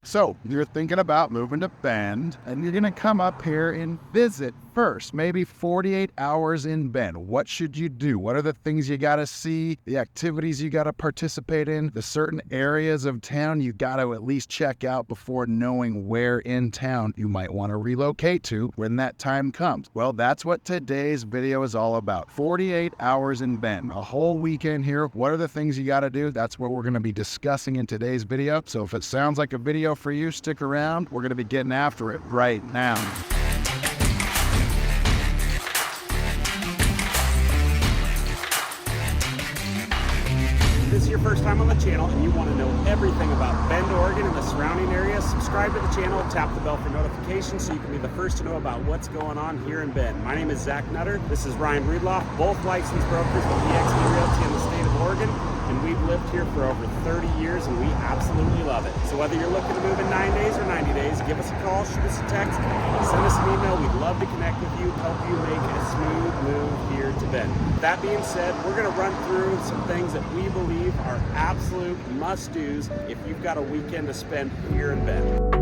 So you're thinking about moving to Bend, and you're gonna come up here and visit first, maybe 48 hours in Bend. What should you do? What are the things you gotta see, the activities you gotta participate in, the certain areas of town you gotta at least check out before knowing where in town you might wanna relocate to when that time comes? Well, that's what today's video is all about. 48 hours in Bend, a whole weekend here. What are the things you gotta do? That's what we're gonna be discussing in today's video. So if it sounds like a video for you, stick around. We're gonna be getting after it right now. If this is your first time on the channel and you want to know everything about Bend, Oregon and the surrounding areas, subscribe to the channel, tap the bell for notifications so you can be the first to know about what's going on here in Bend. My name is Zach Nutter. This is Ryan Breedloff, both licensed brokers with 𝐿𝐵 Realty in the state of Oregon, and we've lived here for over 30 years and we absolutely love it. So whether you're looking to move in 9 days or 90 days, give us a call, shoot us a text, send us an email. We'd love to connect with you, help you make a smooth move here to Bend. That being said, we're going to run through some things that we believe are absolute must-dos if you've got a weekend to spend here in Bend.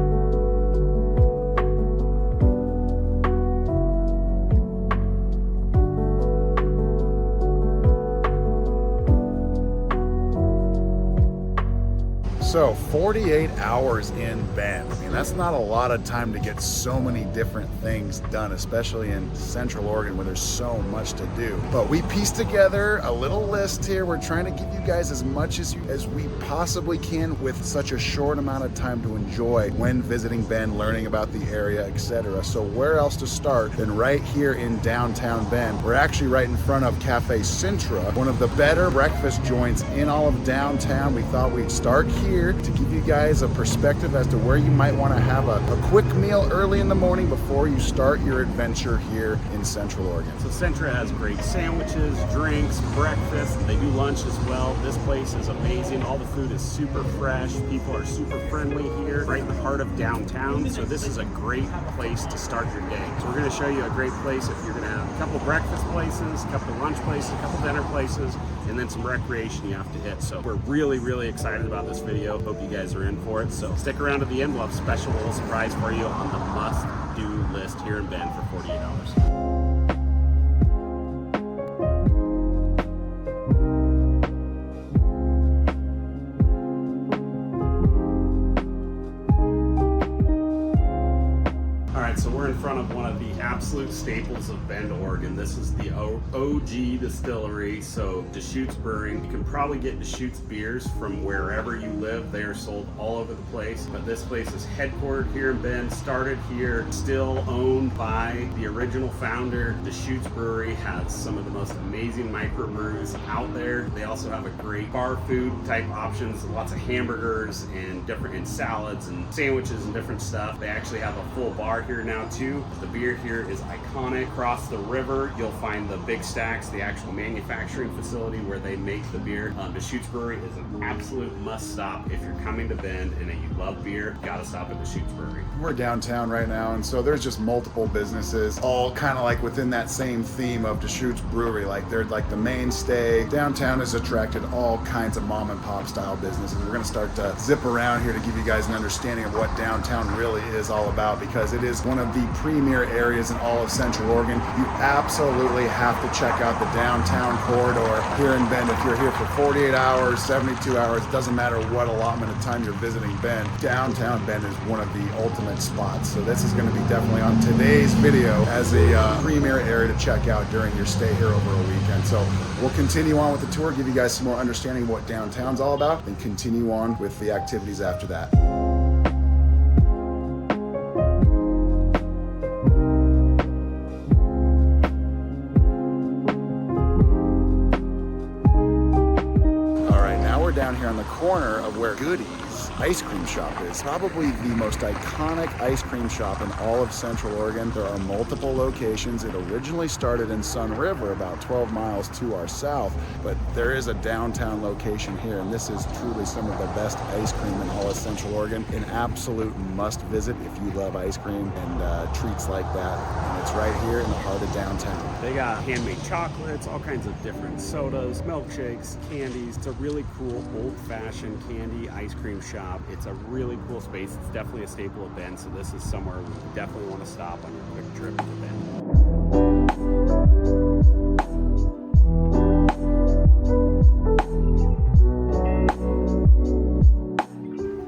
So 48 hours in Bend. I mean, that's not a lot of time to get so many different things done, especially in Central Oregon where there's so much to do. But we pieced together a little list here. We're trying to give you guys as much as we possibly can with such a short amount of time to enjoy when visiting Bend, learning about the area, etc. So where else to start than right here in downtown Bend? We're actually right in front of Cafe Sintra, one of the better breakfast joints in all of downtown. We thought we'd start here to give you guys a perspective as to where you might want to have a quick meal early in the morning before you start your adventure here in Central Oregon. So Sintra has great sandwiches, drinks, breakfast. They do lunch as well. This place is amazing. All the food is super fresh. People are super friendly here, right in the heart of downtown. So this is a great place to start your day. So we're going to show you a great place if you're going to have a couple breakfast places, a couple lunch places, a couple dinner places, and then some recreation you have to hit. So we're really, really excited about this video. Hope you guys are in for it. So stick around to the end. We'll have a special little surprise for you on the must-do list here in Bend for 48 hours. So we're in front of one of the absolute staples of Bend, Oregon. This is the OG distillery, so Deschutes Brewery. You can probably get Deschutes beers from wherever you live. They are sold all over the place, but this place is headquartered here in Bend, started here, still owned by the original founder. Deschutes Brewery has some of the most amazing microbrews out there. They also have a great bar food type options, lots of hamburgers and salads and sandwiches and different stuff. They actually have a full bar here now too. The beer here is iconic. Across the river, you'll find the Big Stacks, the actual manufacturing facility where they make the beer. Deschutes Brewery is an absolute must stop if you're coming to Bend and you love beer. You gotta stop at Deschutes Brewery. We're downtown right now, and so there's just multiple businesses, all kind of like within that same theme of Deschutes Brewery. Like they're like the mainstay. Downtown has attracted all kinds of mom and pop style businesses. We're gonna start to zip around here to give you guys an understanding of what downtown really is all about, because it is one of the premier areas in all of Central Oregon. You absolutely have to check out the downtown corridor here in Bend. If you're here for 48 hours, 72 hours, it doesn't matter what allotment of time you're visiting Bend. Downtown Bend is one of the ultimate spots. So this is going to be definitely on today's video as a premier area to check out during your stay here over a weekend. So we'll continue on with the tour, give you guys some more understanding of what downtown's all about, and continue on with the activities after that. Down here on the corner of where 𝐁𝐞𝐧𝐝 ice cream shop is. Probably the most iconic ice cream shop in all of Central Oregon. There are multiple locations. It originally started in Sun River, about 12 miles to our south, but there is a downtown location here, and this is truly some of the best ice cream in all of Central Oregon. An absolute must visit if you love ice cream and treats like that. And it's right here in the heart of downtown. They got handmade chocolates, all kinds of different sodas, milkshakes, candies. It's a really cool old-fashioned candy ice cream shop. shop. It's a really cool space. It's definitely a staple of Bend, so this is somewhere we definitely want to stop on your quick trip to Bend.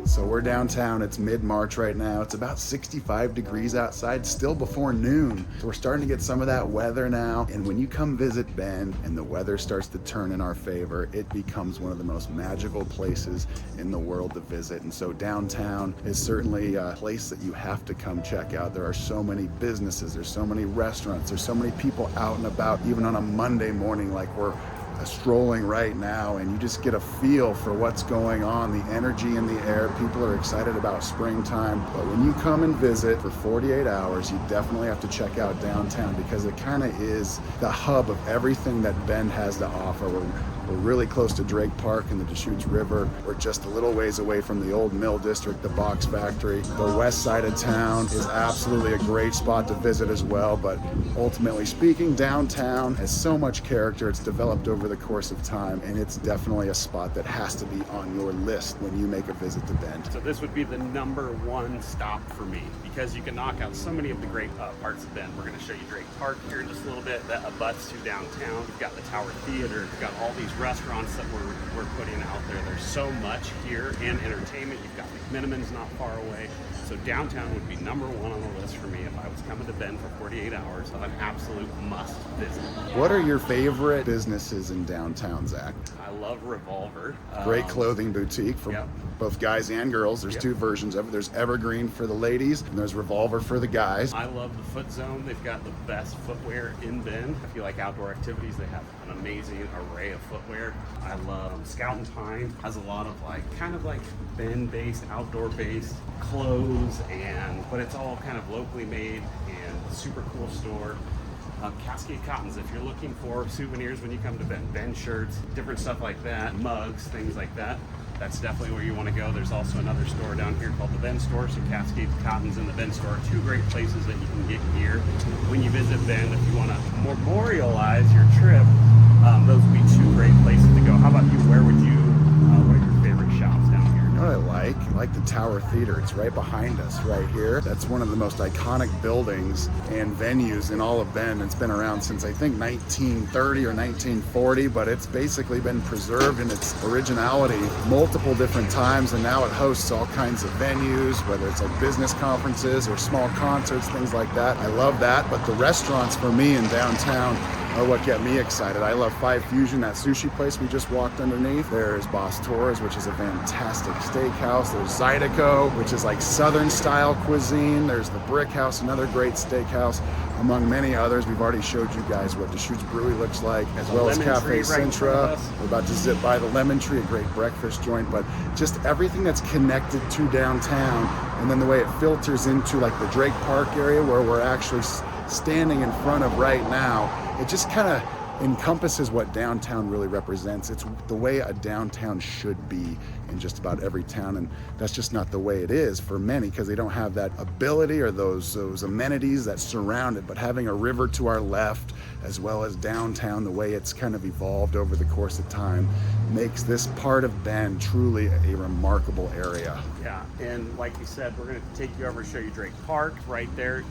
So we're downtown, it's mid-March right now. It's about 65 degrees outside, still before noon. So we're starting to get some of that weather now. And when you come visit Bend and the weather starts to turn in our favor, it becomes one of the most magical places in the world to visit. And so downtown is certainly a place that you have to come check out. There are so many businesses, there's so many restaurants, there's so many people out and about, even on a Monday morning like we're strolling right now, and you just get a feel for what's going on, the energy in the air. People are excited about springtime. But when you come and visit for 48 hours, you definitely have to check out downtown because it kind of is the hub of everything that Bend has to offer. We're really close to Drake Park and the Deschutes River. We're just a little ways away from the old mill district, the box factory. The west side of town is absolutely a great spot to visit as well, but ultimately speaking, downtown has so much character. It's developed over the course of time, and it's definitely a spot that has to be on your list when you make a visit to Bend. So this would be the #1 stop for me because you can knock out so many of the great parts of Bend. We're going to show you Drake Park here in just a little bit that abuts to downtown. We've got the Tower Theater, we've got all these restaurants that we're putting out there. There's so much here, and entertainment. You've got McMiniman's not far away. So downtown would be #1 on the list for me if I was coming to Bend for 48 hours of an absolute must visit. What are your favorite businesses in downtown, Zach? I love Revolver. Great clothing boutique for both guys and girls. There's two versions of it. There's Evergreen for the ladies, and there's Revolver for the guys. I love the Foot Zone. They've got the best footwear in Bend. If you like outdoor activities, they have an amazing array of footwear. I love Scout and Pine. Has a lot of kind of like Bend-based, outdoor-based clothes, but it's all kind of locally made and super cool store. Cascade Cottons, if you're looking for souvenirs when you come to Bend shirts, different stuff like that, mugs, things like that, that's definitely where you want to go. There's also another store down here called the Bend Store, so Cascade Cottons and the Bend Store are two great places that you can get gear when you visit Bend. If you want to memorialize your trip, those would be two great places to go. How about you? Where would you, what are your favorite shops down here? You know what I like? I like the Tower Theater. It's right behind us right here. That's one of the most iconic buildings and venues in all of Bend. It's been around since I think 1930 or 1940, but it's basically been preserved in its originality multiple different times, and now it hosts all kinds of venues, whether it's like business conferences or small concerts, things like that. I love that, but the restaurants for me in downtown are what get me excited. I love Five Fusion, that sushi place we just walked underneath. There's Boss Torres, which is a fantastic steakhouse. There's 𝐁𝐞𝐧𝐝, which is like Southern style cuisine. There's the Brick House, another great steakhouse, among many others. We've already showed you guys what Deschutes Brewery looks like, as well as Cafe Sintra. We're about to zip by the Lemon Tree, a great breakfast joint, but just everything that's connected to downtown, and then the way it filters into like the Drake Park area where we're actually standing in front of right now. It just kind of encompasses what downtown really represents. It's the way a downtown should be in just about every town, and that's just not the way it is for many because they don't have that ability or those amenities that surround it. But having a river to our left, as well as downtown, the way it's kind of evolved over the course of time, makes this part of Bend truly a remarkable area. Yeah, and like you said, we're going to take you over, show you Drake Park right there.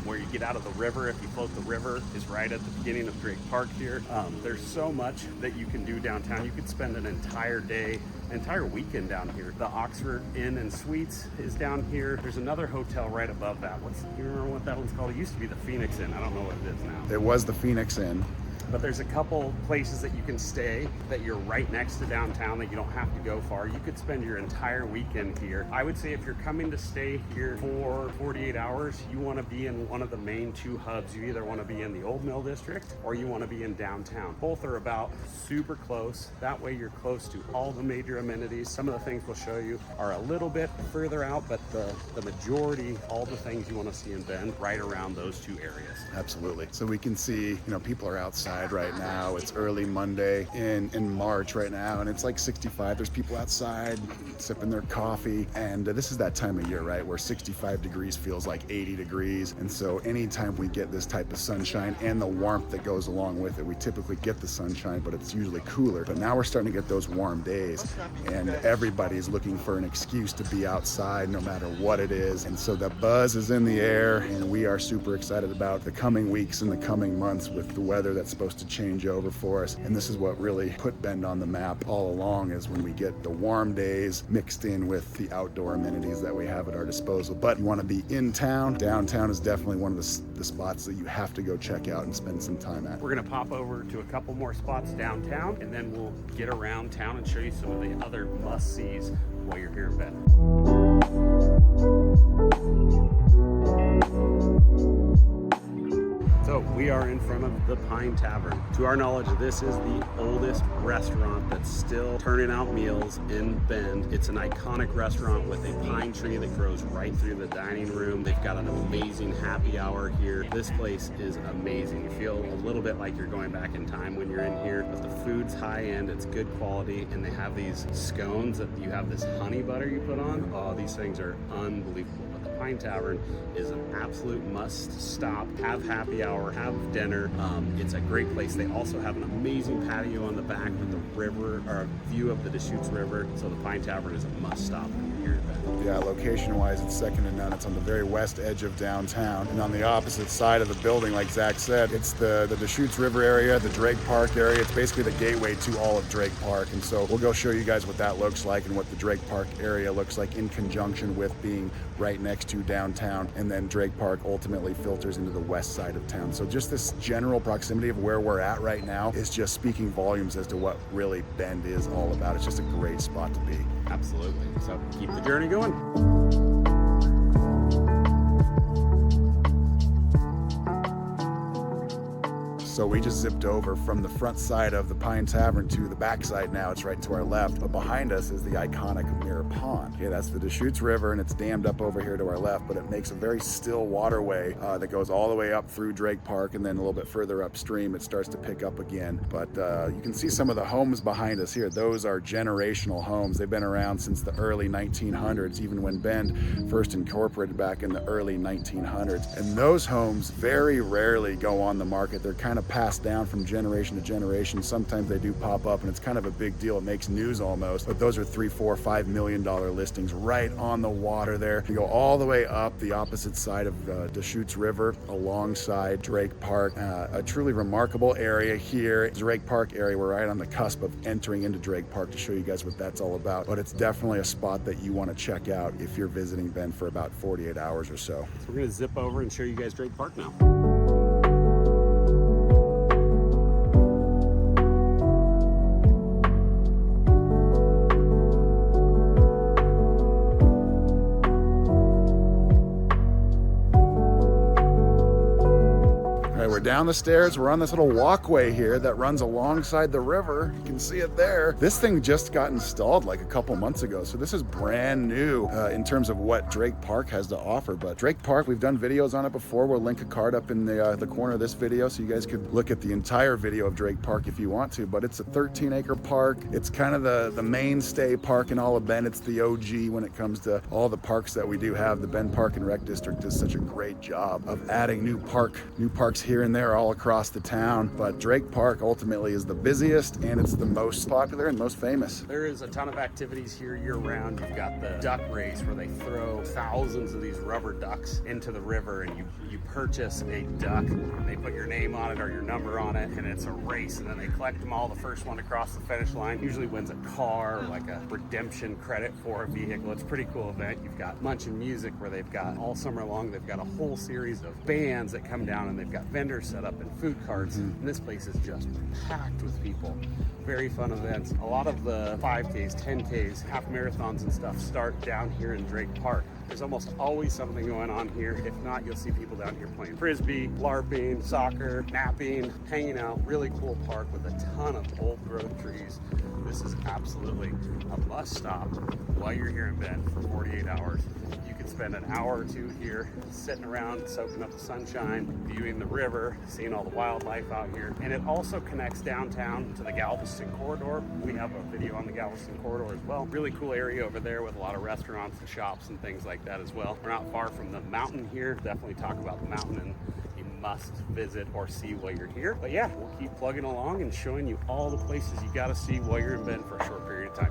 Where you get out of the river, if you float the river, is right at the beginning of Drake Park here. There's so much that you can do downtown. You could spend an entire day, entire weekend down here. The Oxford Inn and Suites is down here. There's another hotel right above that. You remember what that one's called? It used to be the Phoenix Inn. I don't know what it is now. It was the Phoenix Inn. But there's a couple places that you can stay that you're right next to downtown that you don't have to go far. You could spend your entire weekend here. I would say if you're coming to stay here for 48 hours, you want to be in one of the main two hubs. You either want to be in the Old Mill District or you want to be in downtown. Both are about super close. That way you're close to all the major amenities. Some of the things we'll show you are a little bit further out, but the majority, all the things you want to see in Bend, right around those two areas. Absolutely. So we can see, people are outside outside right now. It's early Monday in March right now, and it's like 65. There's people outside sipping their coffee, and this is that time of year, right, where 65 degrees feels like 80 degrees. And so anytime we get this type of sunshine and the warmth that goes along with it, we typically get the sunshine, but it's usually cooler. But now we're starting to get those warm days, and everybody's looking for an excuse to be outside no matter what it is. And so the buzz is in the air, and we are super excited about the coming weeks and the coming months with the weather that's supposed to change over for us. And this is what really put Bend on the map all along, is when we get the warm days mixed in with the outdoor amenities that we have at our disposal. But you want to be in town, downtown is definitely one of the spots that you have to go check out and spend some time at. We're gonna pop over to a couple more spots downtown, and then we'll get around town and show you some of the other must-sees while you're here in Bend. So we are in front of the Pine Tavern. To our knowledge, this is the oldest restaurant that's still turning out meals in Bend. It's an iconic restaurant with a pine tree that grows right through the dining room. They've got an amazing happy hour here. This place is amazing. You feel a little bit like you're going back in time when you're in here, but the food's high end, it's good quality, and they have these scones that you have this honey butter you put on. Oh, these things are unbelievable. Pine Tavern is an absolute must stop, have happy hour, have dinner. It's a great place. They also have an amazing patio on the back with the river, or a view of the Deschutes River. So the Pine Tavern is a must stop here in Bend. Yeah, location wise, it's second to none. It's on the very west edge of downtown, and on the opposite side of the building, like Zach said, it's the Deschutes River area, the Drake Park area. It's basically the gateway to all of Drake Park. And so we'll go show you guys what that looks like and what the Drake Park area looks like in conjunction with being right next to downtown. And then Drake Park ultimately filters into the west side of town. So just this general proximity of where we're at right now is just speaking volumes as to what really Bend is all about. It's just a great spot to be. Absolutely. So keep the journey going. So we just zipped over from the front side of the Pine Tavern to the back side now. It's right to our left, but behind us is the iconic Mirror Pond. Okay, that's the Deschutes River, and it's dammed up over here to our left, but it makes a very still waterway that goes all the way up through Drake Park, and then a little bit further upstream, it starts to pick up again. But you can see some of the homes behind us here. Those are generational homes. They've been around since the early 1900s, even when Bend first incorporated back in the early 1900s. And those homes very rarely go on the market. They're kind of passed down from generation to generation. Sometimes they do pop up, and it's kind of a big deal. It makes news almost. But those are $3, $4, $5 million listings right on the water there. You go all the way up the opposite side of Deschutes River alongside Drake Park. A truly remarkable area here. Drake Park area. We're right on the cusp of entering into Drake Park to show you guys what that's all about. But it's definitely a spot that you want to check out if you're visiting Bend for about 48 hours or so. So we're going to zip over and show you guys Drake Park now. Down the stairs, we're on this little walkway here that runs alongside the river. You can see it there. This thing just got installed like a couple months ago, so this is brand new in terms of what Drake Park has to offer. But Drake Park, we've done videos on it before. We'll link a card up in the corner of this video so you guys could look at the entire video of Drake Park if you want to. But it's a 13-acre park. It's kind of the mainstay park in all of Bend. It's the OG when it comes to all the parks that we do have. The Bend Park and Rec District does such a great job of adding new parks here and there all across the town. But Drake Park ultimately is the busiest, and it's the most popular and most famous. There is a ton of activities here year round. You've got the duck race where they throw thousands of these rubber ducks into the river, and you purchase a duck, and they put your name on it or your number on it, and it's a race, and then they collect them all. The first one to cross the finish line usually wins a car or like a redemption credit for a vehicle. It's a pretty cool event. You've got Munch and Music where they've got all summer long, they've got a whole series of bands that come down, and they've got vendors set up and food carts, and this place is just packed with people. Very fun events. A lot of the 5Ks, 10Ks, half marathons and stuff start down here in Drake Park. There's almost always something going on here. If not, you'll see people down here playing frisbee, LARPing, soccer, napping, hanging out. Really cool park with a ton of old growth trees. This is absolutely a must stop while you're here in Bend for 48 hours. You could spend an hour or two here sitting around, soaking up the sunshine, viewing the river, seeing all the wildlife out here. And it also connects downtown to the Galveston corridor. We have a video on the Galveston corridor as well. Really cool area over there with a lot of restaurants and shops and things like that as well. We're not far from the mountain here. Definitely talk about the mountain, and you must visit or see while you're here. But yeah, we'll keep plugging along and showing you all the places you gotta see while you're in Bend for a short period of time.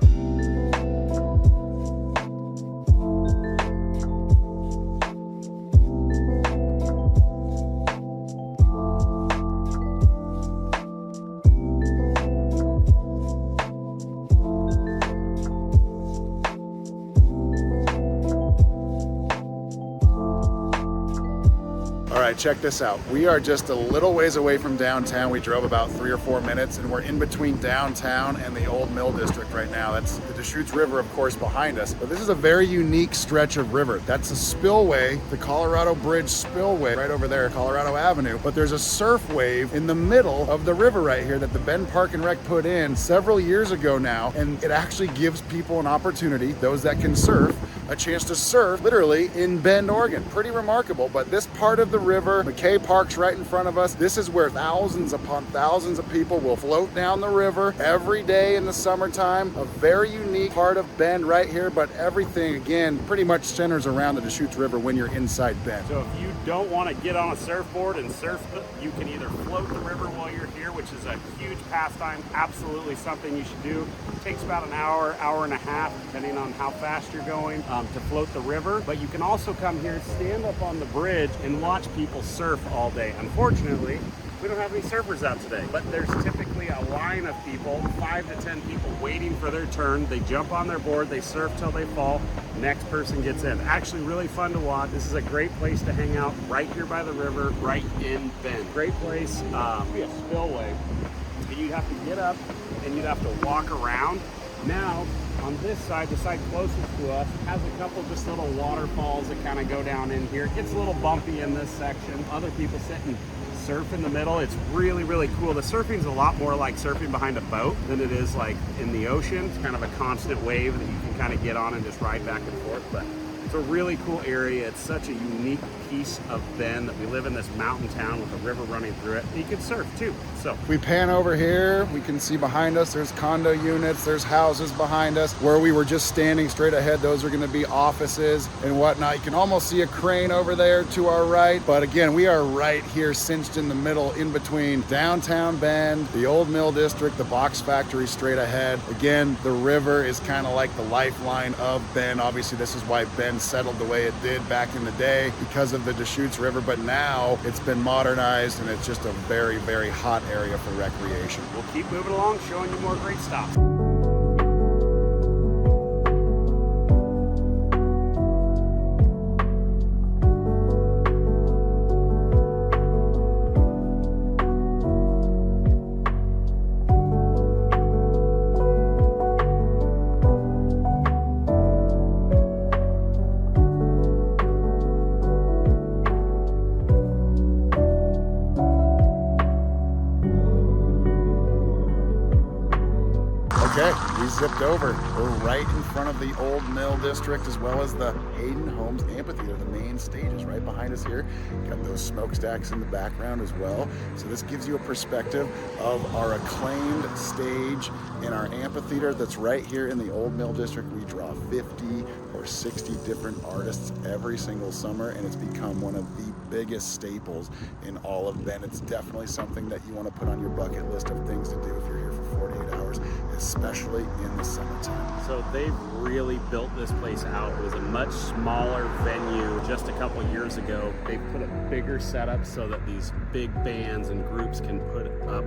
All right, check this out. We are just a little ways away from downtown. We drove about 3 or 4 minutes, and we're in between downtown and the Old Mill District right now. That's the Deschutes River, of course, behind us. But this is a very unique stretch of river. That's a spillway, the Colorado Bridge spillway right over there, Colorado Avenue. But there's a surf wave in the middle of the river right here that the Bend Park and Rec put in several years ago now. And it actually gives people an opportunity, those that can surf, a chance to surf literally in Bend, Oregon. Pretty remarkable. But this part of the river, 𝐁𝐞𝐬𝐧 Park's right in front of us. This is where thousands upon thousands of people will float down the river every day in the summertime. A very unique part of Bend right here, but everything, again, pretty much centers around the Deschutes River when you're inside Bend. So if you don't want to get on a surfboard and surf, you can either float the river while you're here, which is a huge pastime, absolutely something you should do. It takes about an hour, hour and a half, depending on how fast you're going, to float the river. But you can also come here, stand up on the bridge, and watch people surf all day. Unfortunately, we don't have any surfers out today, but there's typically a line of people, 5 to 10 people waiting for their turn. They jump on their board, they surf till they fall, next person gets in. Actually really fun to watch. This is a great place to hang out right here by the river, right in Bend. Great place, be a spillway. But you'd have to get up and you'd have to walk around. Now, on this side, the side closest to us, has a couple just little waterfalls that kind of go down in here. It gets a little bumpy in this section. Other people sit and surf in the middle. It's really, really cool. The surfing's a lot more like surfing behind a boat than it is like in the ocean. It's kind of a constant wave that you can kind of get on and just ride back and forth. But it's a really cool area. It's such a unique piece of Bend that we live in this mountain town with a river running through it. You can surf too. So we pan over here, we can see behind us there's condo units, there's houses behind us. Where we were just standing straight ahead, those are going to be offices and whatnot. You can almost see a crane over there to our right. But again, we are right here cinched in the middle, in between downtown Bend, the Old Mill District, the box factory straight ahead. Again, the river is kind of like the lifeline of Bend. Obviously, this is why Bend settled the way it did back in the day, because of the Deschutes River. But now it's been modernized and it's just a very, very hot area for recreation. We'll keep moving along, showing you more great stops. Okay, we zipped over. We're right in front of the Old Mill District, as well as the Hayden Homes Amphitheater. The main stage is right behind us here. Got those smokestacks in the background as well. So this gives you a perspective of our acclaimed stage in our amphitheater that's right here in the Old Mill District. We draw 50 or 60 different artists every single summer, and it's become one of the biggest staples in all of Bend. It's definitely something that you want to put on your bucket list of things to do if you're here for 48 hours, especially in the summertime. So they've really built this place out. It was a much smaller venue just a couple years ago. They put a bigger setup so that these big bands and groups can put up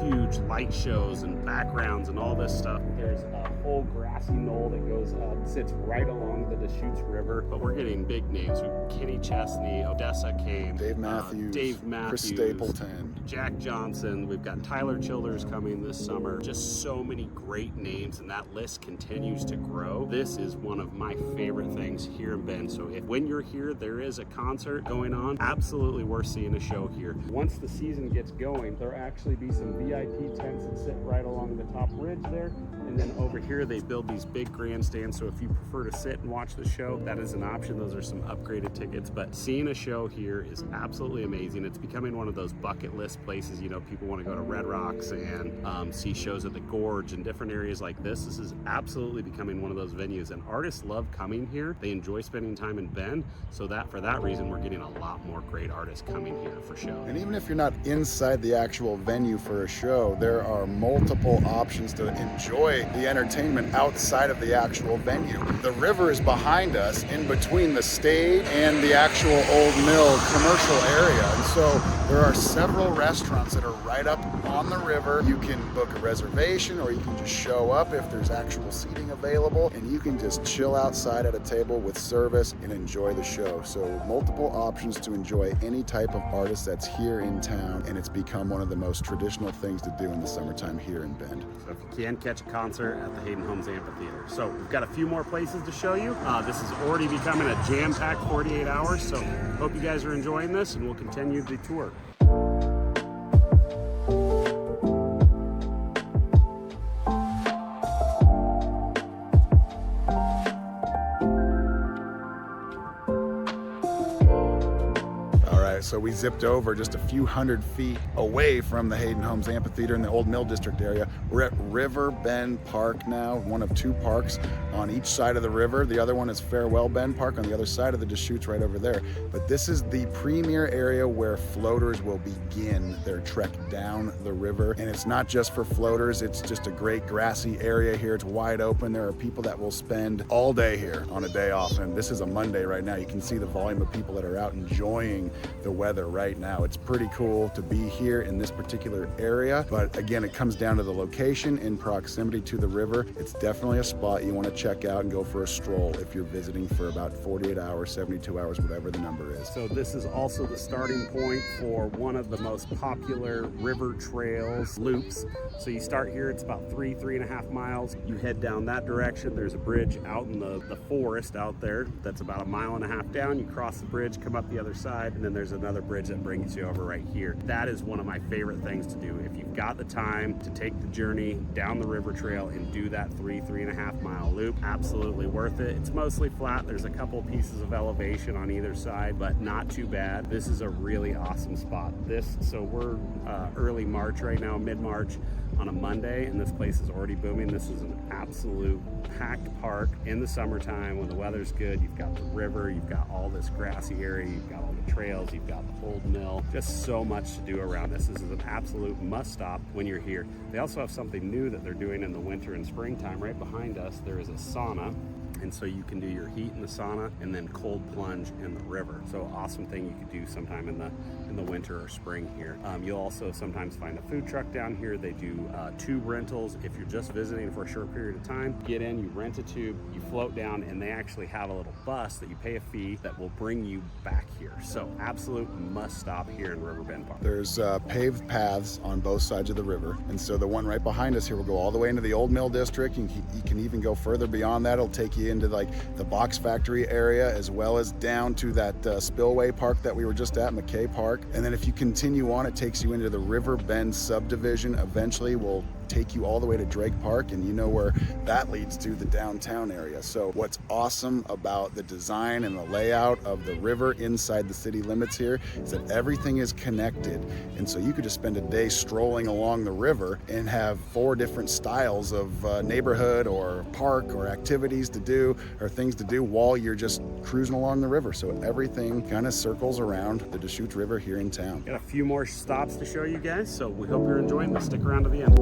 huge light shows and backgrounds and all this stuff. There's a whole grassy knoll that goes up, sits right along the Deschutes River. But we're getting big names: 𝐁𝐞𝐬𝐧𝐿, Odessa came, Dave Matthews, Chris Stapleton, Jack Johnson. We've got Tyler Childers coming this summer. Just so many great names, and that list continues to grow. This is one of my favorite things here in Bend. So if when you're here, there is a concert going on, absolutely worth seeing a show here. Once the season gets going, there'll actually be some VIP tents that sit right along the top ridge there. And then over here, they build these big grandstands. So if you prefer to sit and watch the show, that is an option. Those are some upgraded tickets. But seeing a show here is absolutely amazing. It's becoming one of those bucket list places. You know, people want to go to Red Rocks and see shows at the Gorge and different areas like this. This is absolutely becoming one of those venues, and artists love coming here. They enjoy spending time in Bend. So that for that reason, we're getting a lot more great artists coming here for shows. And even if you're not inside the actual venue for a show, there are multiple options to enjoy the entertainment outside of the actual venue. The river is behind us, in between the stage and the actual Old Mill commercial area. And so there are several restaurants that are right up on the river. You can book a reservation, or you can just show up if there's actual seating available, and you can just chill outside at a table with service and enjoy the show. So multiple options to enjoy any type of artist that's here in town, and it's become one of the most traditional things to do in the summertime here in Bend. So if you can catch a concert at the Hayden Homes Amphitheater. So we've got a few more places to show you. This is already becoming a jam-packed 48 hours, so hope you guys are enjoying this, and we'll continue the tour. So we zipped over just a few hundred feet away from the Hayden Homes Amphitheater in the Old Mill District area. We're at Riverbend Park now, one of two parks on each side of the river. The other one is Farewell Bend Park on the other side of the Deschutes right over there. But this is the premier area where floaters will begin their trek down the river. And it's not just for floaters, it's just a great grassy area here. It's wide open. There are people that will spend all day here on a day off. And this is a Monday right now. You can see the volume of people that are out enjoying the weather right now. It's pretty cool to be here in this particular area, but again, it comes down to the location in proximity to the river. It's definitely a spot you want to check out and go for a stroll if you're visiting for about 48 hours, 72 hours, whatever the number is. So this is also the starting point for one of the most popular river trails loops. So you start here, it's about 3.5 miles. You head down that direction. There's a bridge out in the forest out there that's about 1.5 miles down. You cross the bridge, come up the other side, and then there's another bridge that brings you over right here. That is one of my favorite things to do. If you've got the time to take the journey down the river trail and do that 3.5 mile loop, absolutely worth it. It's mostly flat. There's a couple pieces of elevation on either side, but not too bad. This is a really awesome spot. So we're early March right now, mid-March on a Monday, and this place is already booming. This is an absolute packed park in the summertime when the weather's good. You've got the river, you've got all this grassy area, you've got all the trails, you've got the Old Mill. Just so much to do around this. This is an absolute must stop when you're here. They also have something new that they're doing in the winter and springtime. Right behind us, there is a sauna. And so you can do your heat in the sauna and then cold plunge in the river. So awesome thing you could do sometime in the winter or spring here. You'll also sometimes find a food truck down here. They do tube rentals. If you're just visiting for a short period of time, get in, you rent a tube, you float down, and they actually have a little bus that you pay a fee that will bring you back here. So absolute must stop here in Riverbend Park. There's paved paths on both sides of the river. And so the one right behind us here will go all the way into the Old Mill District. You can even go further beyond that. It'll take you into like the box factory area, as well as down to that spillway park that we were just at, McKay Park. And then if you continue on, it takes you into the Riverbend subdivision. Eventually will take you all the way to Drake Park, and you know where that leads to, the downtown area. So what's awesome about the design and the layout of the river inside the city limits here is that everything is connected. And so you could just spend a day strolling along the river and have 4 different styles of neighborhood or park or activities to do or things to do while you're just cruising along the river. So everything kind of circles around the Deschutes River here in town. Got a few more stops to show you guys, so we hope you're enjoying this. Stick around to the end.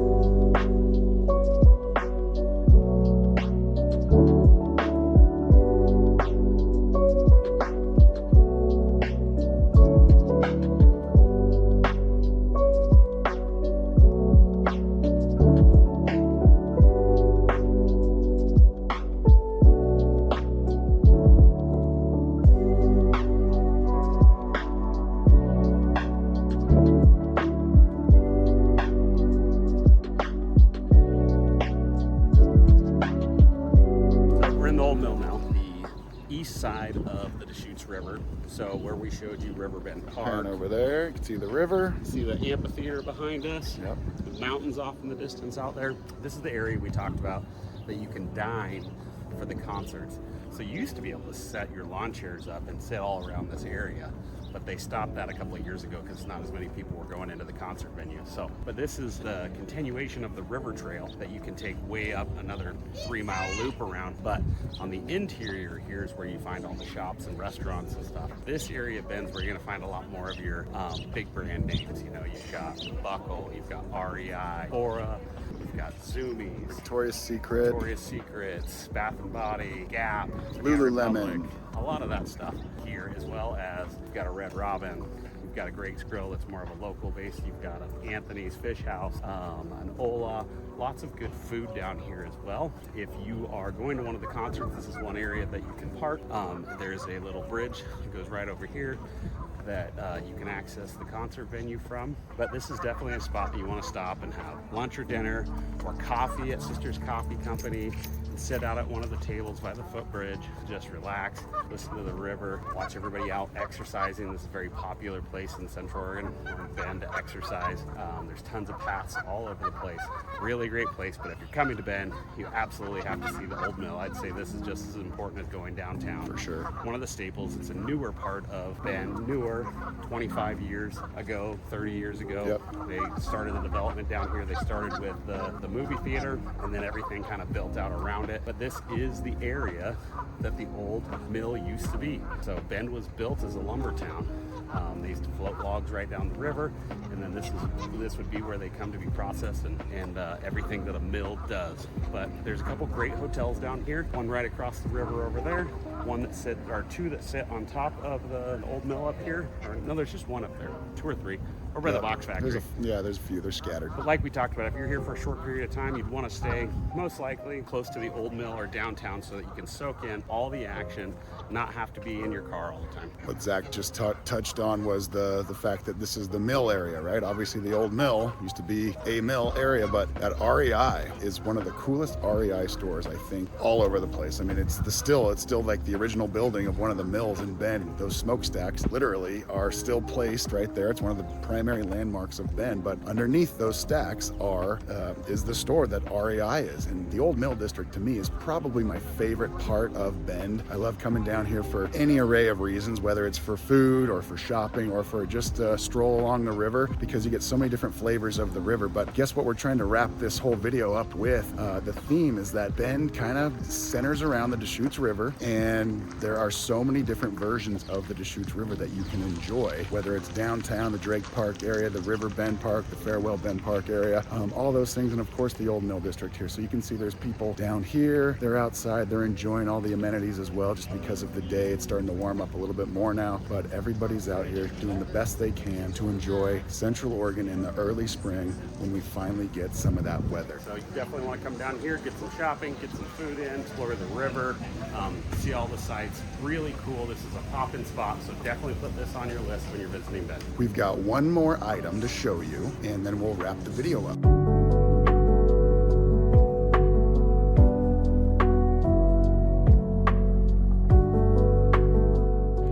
side of the Deschutes River. So where we showed you Riverbend Park. And over there, you can see the river. See the amphitheater behind us? Yep. The mountains off in the distance out there. This is the area we talked about that you can dine for the concerts. So you used to be able to set your lawn chairs up and sit all around this area, but they stopped that a couple of years ago because not as many people were going into the concert venue. So, but this is the continuation of the river trail that you can take way up another 3-mile loop around. But on the interior, here's where you find all the shops and restaurants and stuff. This area of Bend's where you're gonna find a lot more of your big brand names. You know, you've got Buckle, you've got REI, Aura, you've got Zumiez, Victoria's Secrets, Bath and Body, Gap, Lululemon. Republic, a lot of that stuff here, as well as you've got a Red Robin, you've got a Greg's Grill that's more of a local base, you've got an Anthony's Fish House, an Ola, lots of good food down here as well. If you are going to one of the concerts, this is one area that you can park. There's a little bridge that goes right over here that you can access the concert venue from. But this is definitely a spot that you want to stop and have lunch or dinner or coffee at Sister's Coffee Company, and sit out at one of the tables by the footbridge, just relax, listen to the river, watch everybody out exercising. This is a very popular place in Central Oregon or in Bend to exercise. There's tons of paths all over the place. Really great place, but if you're coming to Bend, you absolutely have to see the Old Mill. I'd say this is just as important as going downtown. For sure. One of the staples. It's a newer part of Bend, newer, 25 years ago, 30 years ago. Yep. They started the development down here. They started with the movie theater, and then everything kind of built out around it. But this is the area that the old mill used to be. So Bend was built as a lumber town. They used to float logs right down the river, and then this would be where they come to be processed and everything that a mill does. But there's a couple great hotels down here. One right across the river over there. Two that sit on top of the old mill up here. No, there's just one up there. 2 or 3. Or by the box factory. There's a few. They're scattered. But like we talked about, if you're here for a short period of time, you'd want to stay most likely close to the old mill or downtown so that you can soak in all the action, not have to be in your car all the time. What Zach just touched on was the fact that this is the mill area, right? Obviously the old mill used to be a mill area, but that REI is one of the coolest REI stores, I think, all over the place. I mean, it's still like the original building of one of the mills in Bend. Those smokestacks literally are still placed right there. It's one of the primary landmarks of Bend, but underneath those stacks is the store that REI is. And the old mill district to me is probably my favorite part of Bend. I love coming down here for any array of reasons, whether it's for food or for shopping or for just a stroll along the river, because you get so many different flavors of the river. But guess what we're trying to wrap this whole video up with? The theme is that Bend kind of centers around the Deschutes River, and there are so many different versions of the Deschutes River that you can enjoy, whether it's downtown, the Drake Park area, the Riverbend Park, the Farewell Bend Park area, all those things, and of course the old mill district here. So you can see there's people down here, they're outside, they're enjoying all the amenities as well, just because of the day. It's starting to warm up a little bit more now, but everybody's out here doing the best they can to enjoy Central Oregon in the early spring when we finally get some of that weather. So you definitely want to come down here, get some shopping, get some food in, explore the river, see all the sights. Really cool. This is a pop-in spot, so definitely put this on your list when you're visiting Bend. We've got one more item to show you, and then we'll wrap the video up.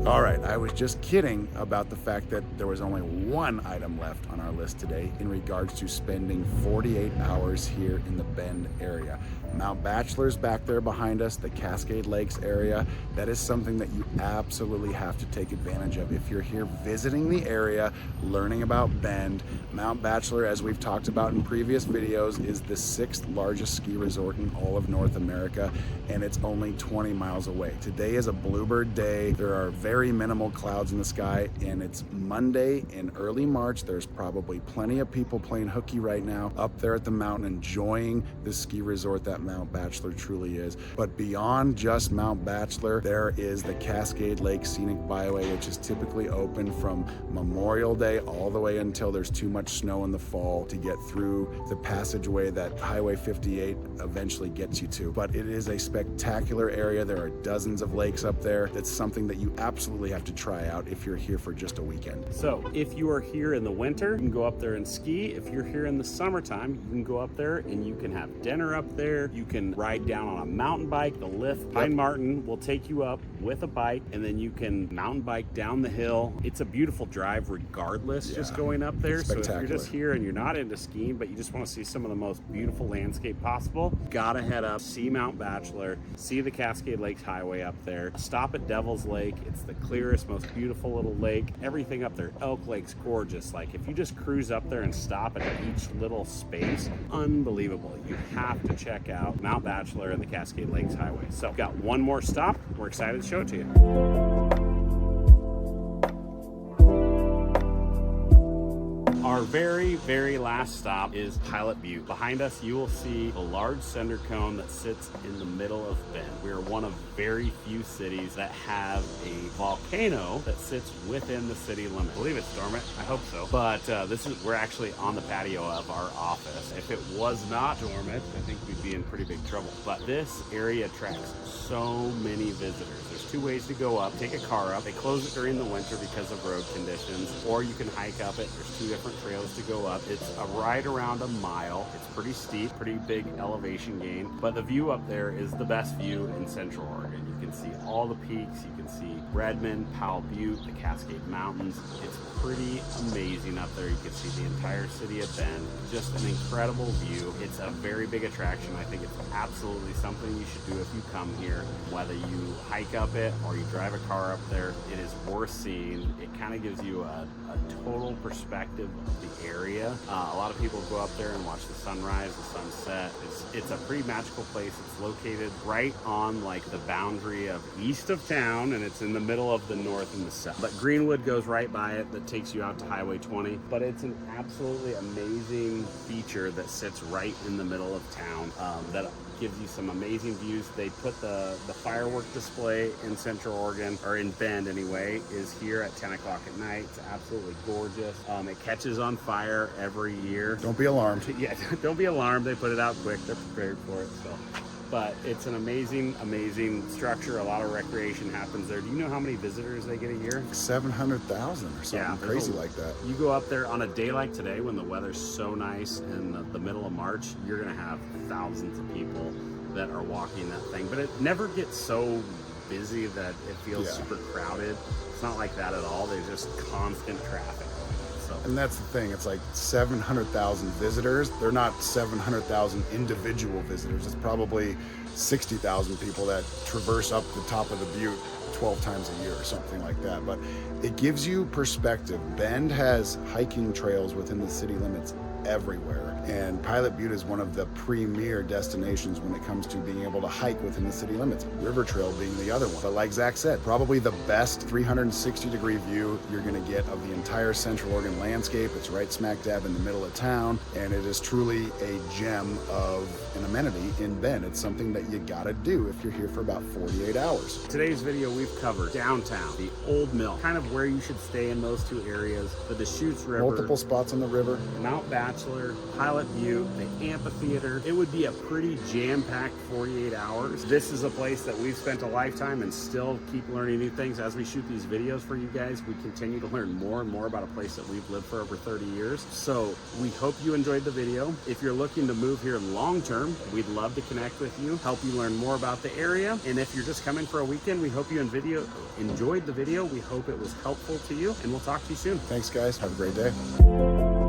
All right, I was just kidding about the fact that there was only one item left on our list today in regards to spending 48 hours here in the Bend area. Mount Bachelor's back there behind us, the Cascade Lakes area. That is something that you absolutely have to take advantage of if you're here visiting the area, learning about Bend. Mount Bachelor, as we've talked about in previous videos, is the 6th largest ski resort in all of North America, and it's only 20 miles away. Today is a bluebird day. There are very minimal clouds in the sky, and it's Monday in early March. There's probably plenty of people playing hooky right now up there at the mountain, enjoying the ski resort that Mount Bachelor truly is. But beyond just Mount Bachelor, there is the Cascade Lakes Scenic Byway, which is typically open from Memorial Day all the way until there's too much snow in the fall to get through the passageway that Highway 58 eventually gets you to. But it is a spectacular area. There are dozens of lakes up there. That's something that you absolutely have to try out if you're here for just a weekend. So if you are here in the winter, you can go up there and ski. If you're here in the summertime, you can go up there and you can have dinner up there. You can ride down on a mountain bike, the lift. Pine Martin will take you up with a bike, and then you can mountain bike down the hill. It's a beautiful drive regardless, just going up there. So if you're just here and you're not into skiing, but you just want to see some of the most beautiful landscape possible, gotta head up, see Mount Bachelor, see the Cascade Lakes Highway up there, stop at Devil's Lake. It's the clearest, most beautiful little lake. Everything up there. Elk Lake's gorgeous. Like if you just cruise up there and stop at each little space, unbelievable. You have to check out Mount Bachelor and the Cascade Lakes Highway. So we've got one more stop. We're excited to show it to you. Our very last stop is Pilot Butte. Behind us, you will see a large cinder cone that sits in the middle of Bend. We are one of very few cities that have a volcano that sits within the city limit. I believe it's dormant. I hope so. But we're actually on the patio of our office. If it was not dormant, I think we'd be in pretty big trouble. But this area attracts so many visitors. There's two ways to go up. Take a car up. They close it during the winter because of road conditions, or you can hike up it. There's two different trails to go up. It's a ride around a mile. It's pretty steep, pretty big elevation gain, but the view up there is the best view in Central Oregon. You can see all the peaks. You can see Redmond, Powell Butte, the Cascade Mountains. It's pretty amazing up there. You can see the entire city of Bend. Just an incredible view. It's a very big attraction. I think it's absolutely something you should do if you come here. Whether you hike up it or you drive a car up there, it is worth seeing. It kind of gives you a total perspective of the area. A lot of people go up there and watch the sunrise, the sunset. It's a pretty magical place. It's located right on like the boundary of east of town, and it's in the middle of the north and the south. But Greenwood goes right by it that takes you out to Highway 20. But it's an absolutely amazing feature that sits right in the middle of town that gives you some amazing views. They put the firework display in Central Oregon, or in Bend anyway, is here at 10 o'clock at night. It's absolutely gorgeous. It catches on fire every year. Don't be alarmed. Yeah, don't be alarmed. They put it out quick. They're prepared for it. So, but it's an amazing structure. A lot of recreation happens there. Do you know how many visitors they get a year? 700,000 or something crazy like that. You go up there on a day like today when the weather's so nice in the middle of March, you're gonna have thousands of people that are walking that thing. But it never gets so busy that it feels super crowded. It's not like that at all. There's just constant traffic. And that's the thing, it's like 700,000 visitors. They're not 700,000 individual visitors. It's probably 60,000 people that traverse up the top of the butte 12 times a year or something like that. But it gives you perspective. Bend has hiking trails within the city limits everywhere, and Pilot Butte is one of the premier destinations when it comes to being able to hike within the city limits, River Trail being the other one. But like Zach said, probably the best 360-degree view you're going to get of the entire Central Oregon landscape. It's right smack dab in the middle of town, and it is truly a gem of an amenity in Bend. It's something that you gotta do if you're here for about 48 hours. Today's video, we've covered downtown, the Old Mill, kind of where you should stay in those two areas, the Deschutes River, Multiple spots on the river, Mount Bachelor, Pilot Butte, the Amphitheater. It would be a pretty jam-packed 48 hours. This is a place that we've spent a lifetime and still keep learning new things. As we shoot these videos for you guys, we continue to learn more and more about a place that we've lived for over 30 years. So we hope you enjoyed the video. If you're looking to move here long-term, we'd love to connect with you, help you learn more about the area. And if you're just coming for a weekend, we hope you enjoyed the video. We hope it was helpful to you, and we'll talk to you soon. Thanks, guys. Have a great day.